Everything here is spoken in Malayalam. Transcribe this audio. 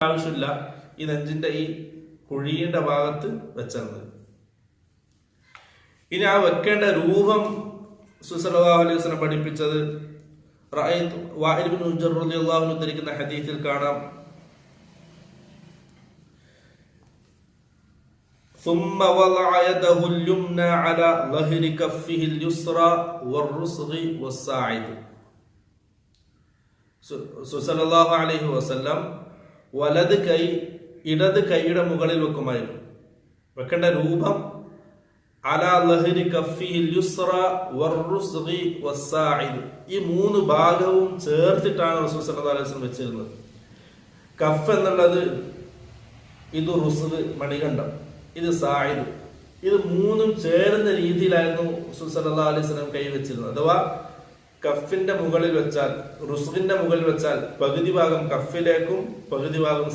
ആവശ്യമില്ല, ഈ നെഞ്ചിന്റെ ഈ കുഴിയുടെ ഭാഗത്ത് വെച്ചാൽ മതി. ഇനി ആ വെക്കേണ്ട രൂപം സല്ലല്ലാഹു അലൈഹി വസല്ലം പഠിപ്പിച്ചത് വാഇൽ ഇബ്നു ഹുജ്ർ റളിയല്ലാഹു അൻഹു ഉദ്ധരിക്കുന്ന ഹദീസിൽ കാണാം. ثم وضع يده اليمنى على ظهر كفه اليسرى والرسغ والساعد. സല്ലല്ലാഹു അലൈഹി വസല്ലം വലത് കൈ ഇടത് കൈയുടെ മുകളിൽ വെക്കുമായിരുന്നു. വെക്കേണ്ട രൂപം അലാ ലഹരി കഫിഹിൽ യുസ്റ വറുസ്ഗി വസ്സാഇദ്, ഈ മൂന്ന് ഭാഗവും ചേർത്തിട്ടാണ് റസൂൽ സല്ലല്ലാഹു അലൈഹി വസല്ലം വെച്ചിരുന്നത്. കഫ് എന്നുള്ളത് ഇത് റുസ്ഗ് മണികണ്ഠം, ഇത് സായിദ്, ഇത് മൂന്നും ചേരുന്ന രീതിയിലായിരുന്നു റസൂൽ സല്ലല്ലാഹു അലൈഹി വസല്ലം കൈ വെച്ചിരുന്നത്. അഥവാ കഫിന്റെ മുകളിൽ വെച്ചാൽ, റുസ്ഗിന്റെ മുകളിൽ വെച്ചാൽ പകുതി ഭാഗം കഫിലേക്കും പകുതി ഭാഗം